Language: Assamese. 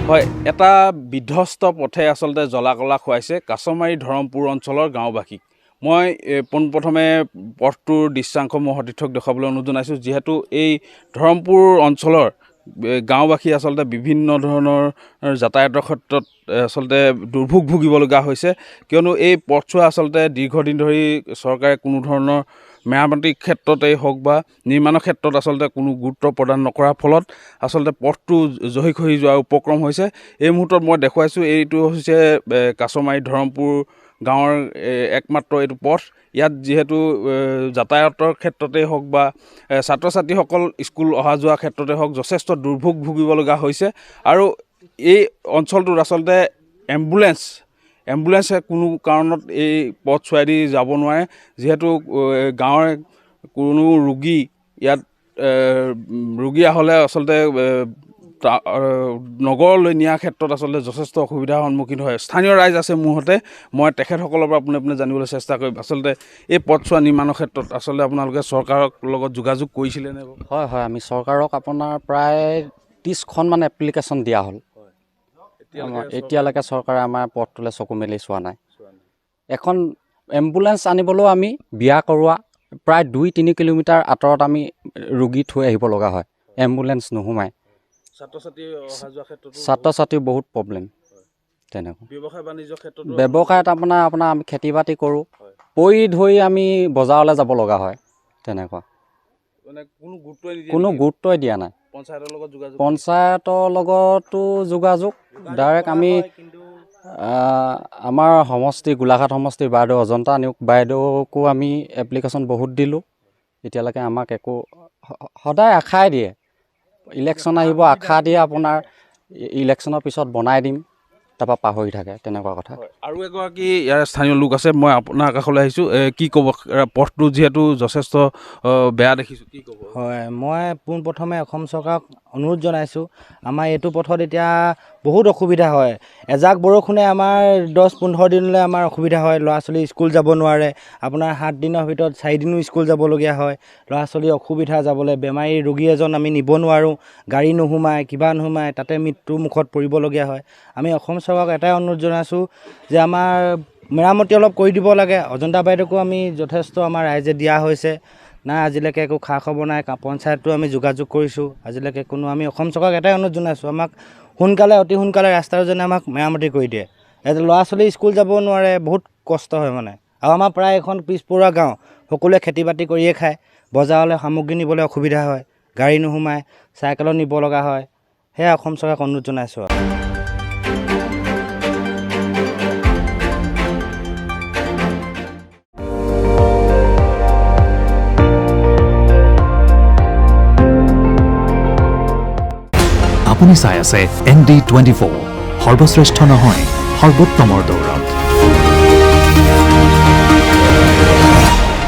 হয়, এটা বিধ্বস্ত পথে আচলতে জ্বলা-কলা খুৱাইছে কাছমাৰী ধৰমপুৰ অঞ্চলৰ গাঁওবাসীক। মই পোনপ্ৰথমে পথটোৰ দৃশ্যাংশ মই সতীৰ্থক দেখুৱাবলৈ অনুৰোধ জনাইছোঁ, যিহেতু এই ধৰমপুৰ অঞ্চলৰ গাঁওবাসী আচলতে বিভিন্ন ধৰণৰ যাতায়াতৰ ক্ষেত্ৰত আচলতে দুৰ্ভোগ ভুগিবলগীয়া হৈছে, কিয়নো এই পথছোৱা আচলতে দীৰ্ঘদিন ধৰি চৰকাৰে কোনো ধৰণৰ মেৰামতিৰ ক্ষেত্ৰতেই হওক বা নিৰ্মাণৰ ক্ষেত্ৰত আচলতে কোনো গুৰুত্ব প্ৰদান নকৰাৰ ফলত আচলতে পথটো জহি খহি যোৱাৰ উপক্ৰম হৈছে। এই মুহূৰ্তত মই দেখুৱাইছোঁ, এইটো হৈছে কাছমাৰী ধৰমপুৰ গাঁৱৰ একমাত্ৰ এইটো পথ। ইয়াত যিহেতু যাতায়াতৰ ক্ষেত্ৰতেই হওক বা ছাত্ৰ ছাত্ৰীসকল স্কুল অহা যোৱাৰ ক্ষেত্ৰতে হওক যথেষ্ট দুৰ্ভোগ ভুগিবলগীয়া হৈছে। আৰু এই অঞ্চলটোত আচলতে এম্বুলেঞ্চে কোনো কাৰণত এই পথছোৱাইদি যাব নোৱাৰে, যিহেতু গাঁৱৰ কোনো ৰোগী ইয়াত ৰোগী হ'লে আচলতে নগৰলৈ নিয়াৰ ক্ষেত্ৰত আচলতে যথেষ্ট অসুবিধাৰ সন্মুখীন হয়। স্থানীয় ৰাইজ আছে মোৰ সৈতে, মই তেখেতসকলৰ পৰা পোনে জানিবলৈ চেষ্টা কৰিম। আচলতে এই পথছোৱা নিৰ্মাণৰ ক্ষেত্ৰত আচলতে আপোনালোকে চৰকাৰৰ লগত যোগাযোগ কৰিছিলে নে? হয়, আমি চৰকাৰক আপোনাৰ প্ৰায় 30খনমান এপ্লিকেশ্যন দিয়া হ'ল। এতিয়ালৈকে চৰকাৰে আমাৰ পথটোলৈ চকু মেলি চোৱা নাই। এখন এম্বুলেঞ্চ আনিবলৈও আমি বিয়া কৰোৱা প্ৰায় 2-3 কিলোমিটাৰ আঁতৰত আমি ৰোগী থৈ আহিব লগা হয়, এম্বুলেঞ্চ নোসোমায়। ছাত্ৰ ছাত্ৰীৰ বহুত প্ৰব্লেম। তেনেকুৱা ব্যৱসায়ত আপোনাৰ আমি খেতি বাতি কৰোঁ, পৰি ধৰি আমি বজাৰলৈ যাব লগা হয়। তেনেকুৱা কোনো গুৰুত্বই দিয়া নাই। পঞ্চায়তৰ লগতো যোগাযোগ ডাইৰেক্ট আমি আমাৰ সমষ্টি গোলাঘাট সমষ্টিৰ বাইদেউ অজন্তা নিয়োগ বাইদেউকো আমি এপ্লিকেশ্যন বহুত দিলোঁ। এতিয়ালৈকে আমাক একো, সদায় আশাই দিয়ে, ইলেকশ্যন আহিব আশা দিয়ে, আপোনাৰ ইলেকশ্যনৰ পিছত বনাই দিম, তাৰপৰা পাহৰি থাকে, তেনেকুৱা কথা। আৰু এগৰাকী ইয়াৰ স্থানীয় লোক আছে, মই আপোনাৰ কাষলৈ আহিছোঁ। কি ক'ব, পথটো যিহেতু যথেষ্ট বেয়া দেখিছোঁ, কি ক'ব? হয়, মই পোনপ্ৰথমে অসম চৰকাৰক অনুৰোধ জনাইছোঁ, আমাৰ এইটো পথত এতিয়া বহুত অসুবিধা হয়। এজাক বৰষুণে আমাৰ 10-15 দিনলৈ আমাৰ অসুবিধা হয়। ল'ৰা ছোৱালী স্কুল যাব নোৱাৰে। আপোনাৰ 7 দিনৰ ভিতৰত 4 দিনো স্কুল যাবলগীয়া হয়। ল'ৰা ছোৱালী অসুবিধা যাবলৈ, বেমাৰী ৰোগী এজন আমি নিব নোৱাৰোঁ, গাড়ী নোসোমায়, কিবা নোসোমায়, তাতে মৃত্যুৰ মুখত পৰিবলগীয়া হয়। আমি অসম চৰকাৰক এটাই অনুৰোধ জনাইছোঁ যে আমাৰ মেৰামতি অলপ কৰি দিব লাগে। অজন্তা বাইদেউকো আমি যথেষ্ট আমাৰ ৰাইজে দিয়া হৈছে, নাই আজিলৈকে একো খা খবৰ নাই। পঞ্চায়তটো আমি যোগাযোগ কৰিছোঁ, আজিলৈকে কোনো। আমি অসম চৰকাৰক এটাই অনুৰোধ জনাইছোঁ, আমাক অতি সোনকালে ৰাস্তাটো যেনে আমাক মেৰামতি কৰি দিয়ে। ল'ৰা ছোৱালী স্কুল যাব নোৱাৰে, বহুত কষ্ট হয় মানে। আৰু আমাৰ প্ৰায় এখন পিছপৰুৱা গাঁও, সকলোৱে খেতি বাতি কৰিয়ে খায়। বজাৰলৈ সামগ্ৰী নিবলৈ অসুবিধা হয়, গাড়ী নোসোমায়, চাইকেলত নিব লগা হয়। সেয়া অসম চৰকাৰক অনুৰোধ জনাইছোঁ। আপুনি চাই আছে ND24, সৰ্বশ্ৰেষ্ঠ নহয়, সৰ্বোত্তমৰ দৌৰ।